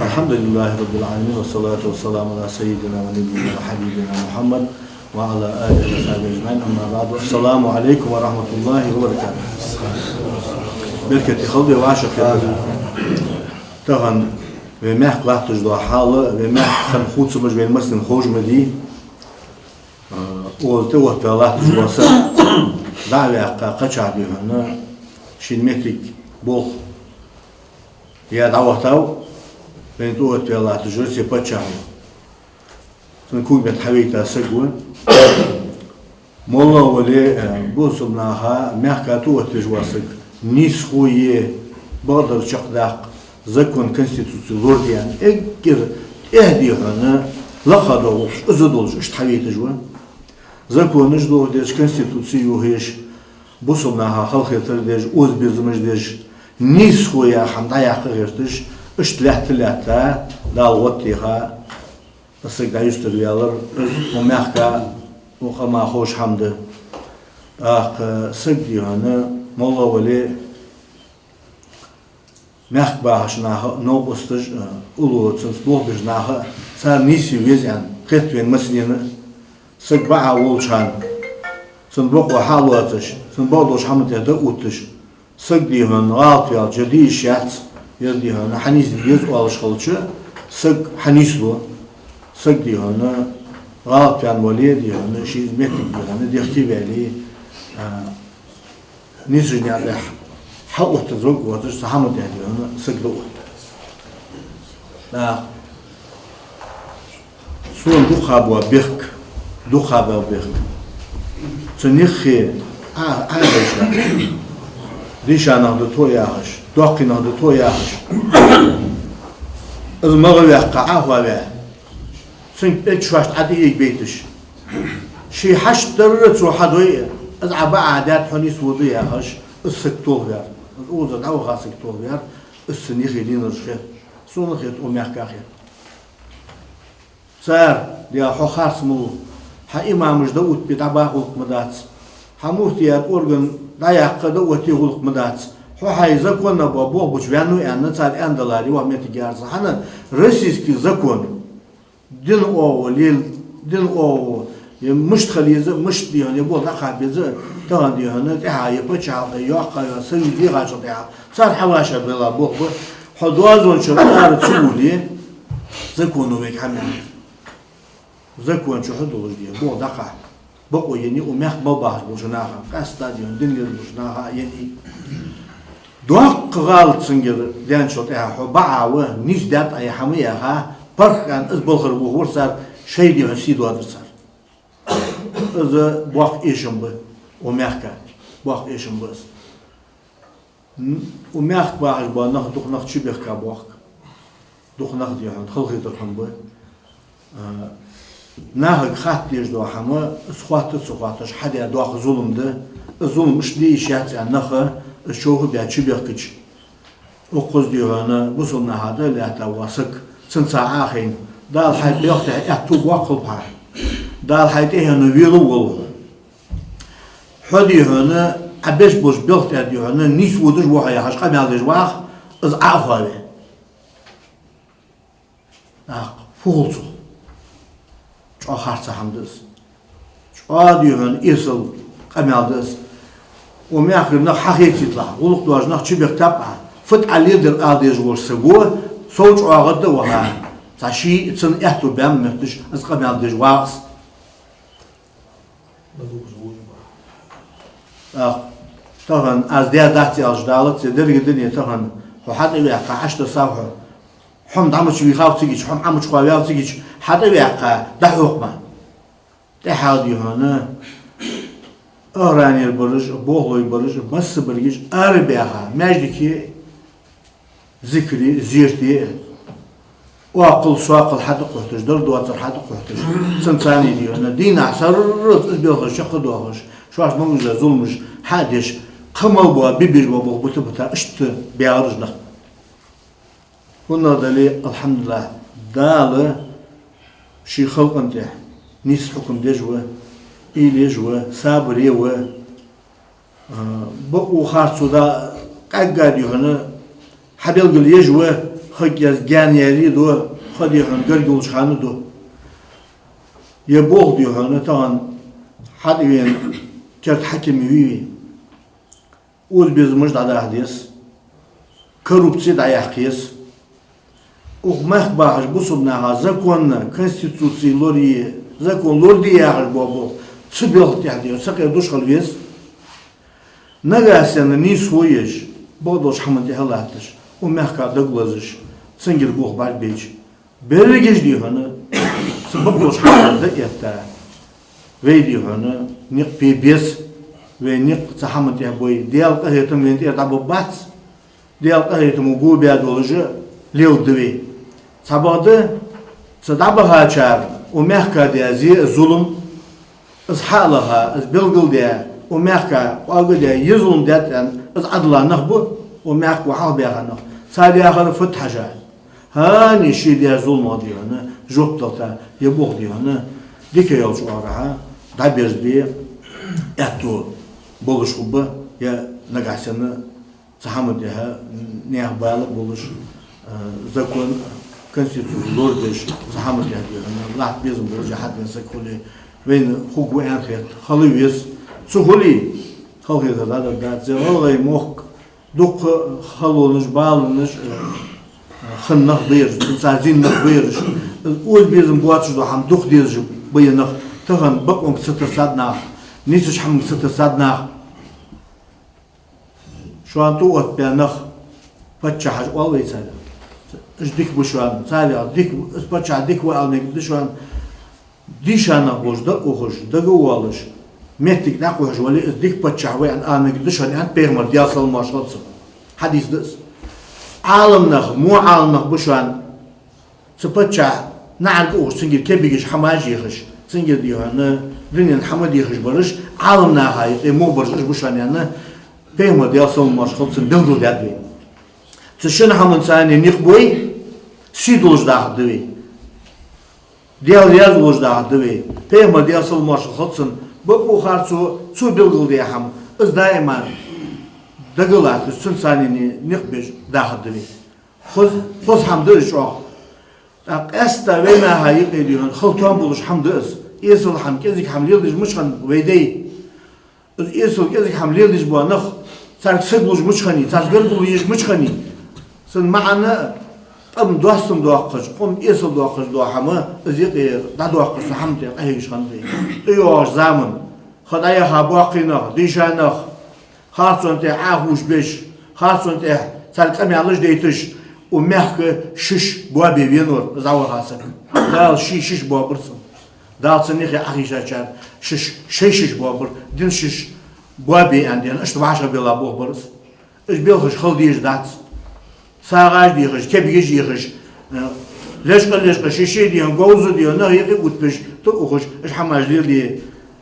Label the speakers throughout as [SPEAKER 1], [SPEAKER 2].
[SPEAKER 1] Elhamdülillahi Rabbil alemin ve salatu ve selamu ala seyyidina ve nebiyyina ve habibina Muhammed ve ala alihi ve sahbihi ecmaîn. Amma ba'du. Esselamu aleyküm ve rahmetullahi ve berekatuhu. Berketi khaldi ve aşık Tahan ve mehk lahtış da halı ve mehk kan khutsumuş ve ilmasın hoşmedi. Oğuzda oğuzda lahtış basa davet kaçar diyorlar. Şilmetrik bol ya davatav ben de oğuzda lahtış jursi paçam. Sonra kuvvet havita segun. Molla veli bu sumnaha mehkatu oğuzda jursak nishuye badr çakdak zakon konstitüsyon diyen eğer ehdiyana laqad olmuş, özüd olmuş, işte havita jurun. Zakon jdo dej konstitüsiyo heş bu sumnaha halk dej öz bizimiz dej nishuya hamdaya qırtış iştlahtlata dalwatiha asıqda üstürüyorlar o mehka o qama hoş hamdı sık diyana molla veli mehk bağışına no ustaj ulu tsız bu bijnaha sar nisi vezan qetven maslini sık bağa olçan sun bu halu atış sun bodoş hamdı da utış sık diyan qatiyal jadi şahs yer diyan hanis biz alışqılçı sık hanislu sık diyan qatiyan veli diyan şey hizmetlik diyan dihki veli نيجي على حقوق تزوج وتش تحمل يعني أنا سجلوا لا سون دخاب وبيخك دخاب وبيخك تنيخي عايش ليش أنا هذا ياهش دوقي هذا ياهش المغرب يقع هوا سن بتشوش عادي بيتش شي حش درت وحدوية از عبا عادات حنيس وضيع هش السكتور بير الأوزن أو غا سكتور بير السنيخي لين رشيت سون خيت أميح كاخير صار ليا حو خارسمو ها إمام جدوت بتعبا غلق مدات ها مفتيات أورغن دايق قدوتي غلق مدات حو هاي زكون بابو بجوانو يعني صار أندلاري وهميتي جارس هانا رسيسكي زكون دين أو ليل دين أو مش خليزة مش ديهن يبغى دخل بيزة تهان ديهن تها يبتشع ياقا يسوي دي غاش تها صار حواشة بلا بوق حدوازون شرطار تسولي زكونوا بيك حمل زكون شو حدوز دي بوق دخل بقوا يعني ومخ بباش بوجناها قصدا ديهن دنيا بوجناها يعني دوق غالط سنجر ديان شو تها حبعة ونجدت أي حميها فرق عن أزبخر وهو صار شيء ديهن سيد وادر صار إذا بوق إيشم به ومحكة بوق إيشم بس ومحك باعش با نخ شو بيحكى بوق دوخ نخ ديهن خلقي ترحم به نهك خات ديش دو حما سخواتش حدا دوخ ظلم ده الظلم مش ليش يعني نخ الشوه بيا شو بيحكيش وقص ديهن بوصلنا هذا لا تواسك سنسا آخين دال حد بيحكي أتو بوق بها دال حيته هنا ويلو ولو حدي هنا عبش بوش بيلت أدي هنا نيس ودش وحيا هش قام يالدش واخ از عفوه فولتو شو خارج حمدس شو أدي هنا إيصل قام يالدس وما آخرنا حقيقي يطلع ولق دواجنا شو بيكتبها فت عليه در أديش ورش سجوا صوت عقد وها تاشي تسن إحتو بام مقدش از قام يالدش واخ طبعا از ديا داتي أجدالت سدر جدني طبعا وحد يبقى عشت صاحه حم دعمش بيخاف تيجي حم عمش خويا تيجي حد يبقى ده حكمه ده حادي هنا أراني البرج بوهلوي البرج بس برجش أربعها ماجدكي ذكري زيرتي وأقل سواقل حد قهتش در دواتر حد قهتش سنتاني دي هنا دين عسر بيوهش يخدوهش شو عش موجة ظلمش حادش قموا بوا بيبير بوا بوتا اشت بيعرجنا قلنا دلي الحمد لله دال شي خلق انته نيس حكم دجوه إلي جوه صابر يوه بقوا خارصو دا قاقاد يهنا حبيل قل يجوه خجز جانيري دو خدي هن قرقول شخانو دو يبوغ ديو هن تان حد وين كرت حكم ويوي وز بيز مجد على حديث كروبسي دايح قيس ومخ باهش بصبناها زكون كونستيتوسي لوري زكون لوردي ياهش بابو تبيل تحديو سقي دوش خلويس نغاسن نيس هويش بودوش حمد هلاتش ومخ دغلازش سنجر بوخ بار بيج برجش دي هنا سببوش حمد دكتا ويدي هنا نيق بي بيس ونيق تحمد يبوي ديال قهيتم وين تابو بات ديال قهيتم وغو بيادولج ليل دوي صباده صدابها چار ومحكا دي زي ظلم از حالها از بلغل دي ومحكا واغ دي يظلم داتن از عدلا نخبو ومحك وحال بيغنا سادي اخر فتحجا هاني شي دي ظلم دي هنا جوبتا يبوغ دي هنا ديك يوش وراها دابيز بي اتو بولش خوب يا نغاسنا تحمد ديها نيه بالا بولش закон конституции лордеш захамат ядиана лах безм божа хаден саколи вен хугу анхет халывес цухоли халхета да зевалгай мох дук халонуш балнуш хыннах бер цазиннах бер оз безм буатш до хам дух дез быйнах таган бакон сатасадна нисуш хам сатасадна шуанту от пянах пачхаж алвейсада اشديك بشوان سالي اديك اسباتش اديك والنك دشوان ديشانا بوجدا اوخش دغوالش متك ناقوش ولي اديك باتشاوي ان انك دشان ان بيرمر دياسل ماشوتس حديث دس عالمنا مو عالمنا بشوان سباتشا نعرق اوش سنجل كبيش حماجي يخش سنجل ديوان دنيا حمد يخش برش عالمنا هاي مو برش بشوان يعني بيرمر دياسل ماشوتس دغدو دادوي تشن حمد ثاني نخبوي سيدوش داخدوي ديال يازوش داخدوي بيهما دياسل مارش خدسن بقو خارسو سو بلغل دي حم از دائما دقلات السن ثاني نخبش داخدوي خذ حمد شوخ استا وينا هايق ديون خلطان بولش حمد اس يسل حم كزيك حمليل ديش مش خن ويدي يسل كزيك حمليل ديش بوا نخ سارك سيدلوش مش خني سارك قلبلوش مش خني سن معنا ام دوستم دوقش قم يسل دوقش دو حما ازيق دا دوقش حمد قهيش خندي ايوه زمن خدايا باقينا ديشانخ خاصون تي عاهوش بش خاصون تي سالقم يالش ديتش ومحك شش بوا بينور زاو حسن دال شش بوا برسن دال سنيخ اخيشا چار شش بوا بر دين شش بوا بي عندنا اشتباش بلا بو برس اش بيلخش خلديش دات ساغاش ديخش كبيش يخش ليش شيشي ديان غوز ديان نه يقي قطبش تو اخش اش حماج دي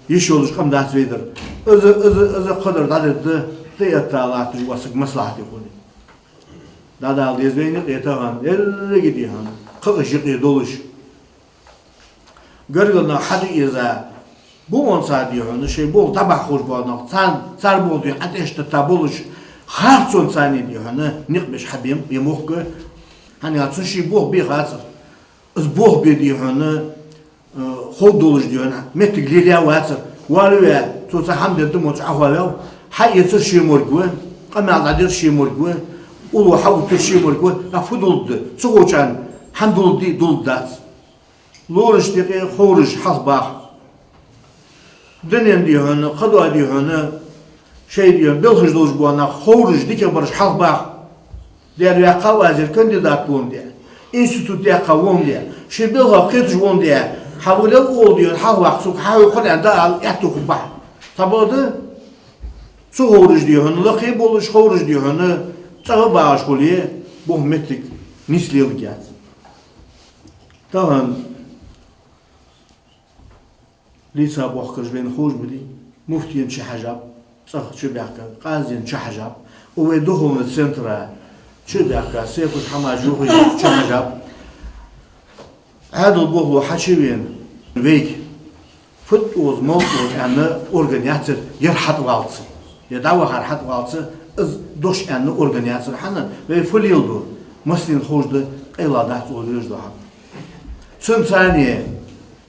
[SPEAKER 1] يشولش قم دات ويدر از قدر دادت دي اطالات واسق مصلحتي خوني دادال ديزبيني قيتان يرغي ديان قش يقي دولش غرغنا حد اذا بو اون ساديون شي بو تبع خوش بونا صار بو دي اتش تابولش خارصون ثاني دي هنا نقبش حبيم يموك هاني هاتسون شي بوخ بي خاطر از بوخ بي دي هنا خودولش دي هنا متك ليليا واتر والو تو حمد دموت عهواو حي يصير شي مرغون قام على شي مرغون ولو حاول شي مرغون افضل تسوچان حمدول دي دولدات لورش دي خورج حصباح دنيا دي هنا قدوا دي هنا şey diyor, belki de bu ana xorij dike barış halbaq der ya qawazir kandidat bun diye. İnstitut diye qawum diye. Şey belki qetiş bun diye. Havule ol diyor, halbaq su havu qada al yatu qba. Tabadı su xorij diyor, laqi boluş xorij diyor, çağı bağış qoliye bu metrik nisliyel gat. Tamam. Lisa bu xorij ben xoş budi. Muftiyen şi hajab صح شو بيحكي قازين شحجب ويدوهم السنترا شو بيحكي سيكون حماجوه شحجب هذا البوه حشيين ويك فتوز موتوز أنا أورجانياتر يرحط والس يدعو هرحط والس از دوش أنا أورجانياتر حنا ويفليلدو Maslin hoşdu eyladat oluyoruz daha. Çın saniye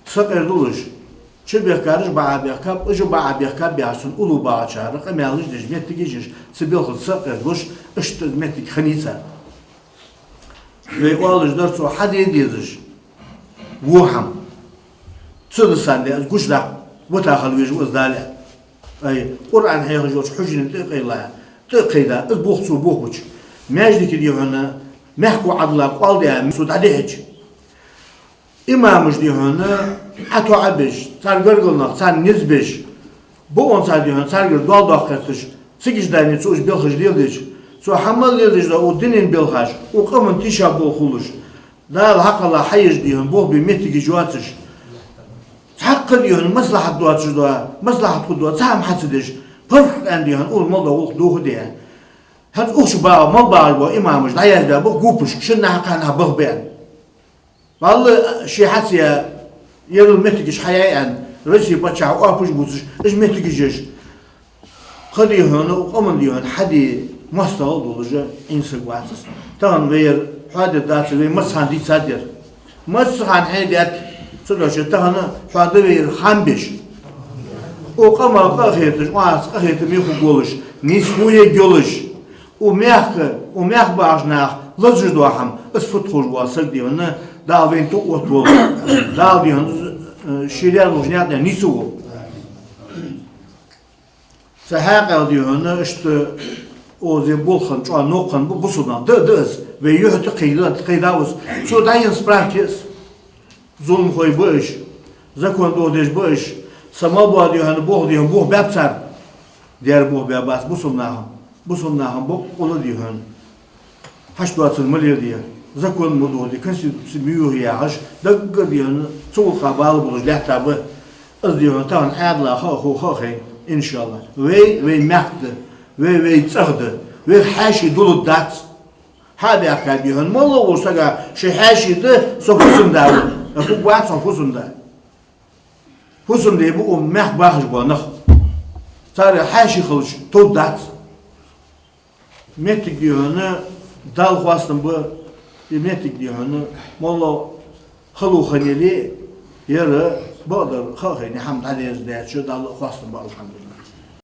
[SPEAKER 1] sakerduluş çöbek karış bağabiyakap, ıcı bağabiyakap biarsın ulu bağa çağırık, emealış deş, metti geçiş, sıbılkıl sakerduluş, ıştı metti khanisa. Ve o alışlar sonra hadi ediyoruz. Vuham. Çınısan diye, kuşlak, bu taxıl vecib ızdali. Kur'an hayıcı hücrenin tıqıyla, tıqıyla, ızbuqsu buqbuç. Mecdiki diyonu, mehku adla qal diye, mesud adehiç. İmamıç diyonu, atu abiş, sargır qılnaq, san nizbiş. Bu onsa diyonu, sargır doğal dağqırtış, sıgıcdani çoğuş bilxıç liyildiç. So hamal liyildiç da o dinin bilxaç, o qımın tişa bu xuluş. Dağıl haqala hayıc diyonu, bu bir metiki juatış. Hakkı diyorsun, maslahat duatçı dua, maslahat ku dua, tam hatıdış. Pırk en diyorsun, ol mal da ol doğu diye. Hat uç bağ, mal bağ bu imamız, dayaz da bu gupuş, şunna hakkana bağ ben. Vallahi şey hasiye, yarıl metikiş hayayen, resi bacağı, apuş butuş, iş metikiş. Kadiyorsun, aman diyorsun, hadi maslahat olacak, insan vatsız. Tamam ver, hadi dağıtı ve mashan dit sadir. Mashan haydet. Sonra tahana fazla verir hambeş. O kama kahretmiş, o as kahretmiş mi goluş, niskuye goluş. O meh bağışnak, lazır doğam, ısfut hoş vasık diyorsun, daventi otbol, daviyon şeyler lojnat ne nisu. Sahaka diyorsun, işte o zebolhan, çoğu nokkan bu sudan, dıs ve yuhtu kıydavuz. Sudan sprachis. Zulm koy bu iş, zakon doğduğuş bu iş, samal bu diyorsun, bu diyorsun, bu bepsar, diğer bu bebas, bu sunnahım, bu onu diyorsun, haş duatsın mılir diyor, zakon mu doğdu, konstitüsü müyuh ya haş, dakika diyorsun, çoğu kabalı bulur, lehtabı, az diyorsun, tamam, adla, ha, inşallah, ve mekti, ve tsağdı, ve haşi dolu dat, hadi akar diyorsun, molla olsa da, şey haşiydi, sokusun davul. Bu vaatsan huzunda. Huzun diye bu meh bağış bu nak. Sarı haşi kılıç todat. Metik diyonu dal xwastin bu metik diyonu molla xalu xaneli yarı bağdır xalqini hamd ederiz diye şu dal xwastin bu elhamdülillah.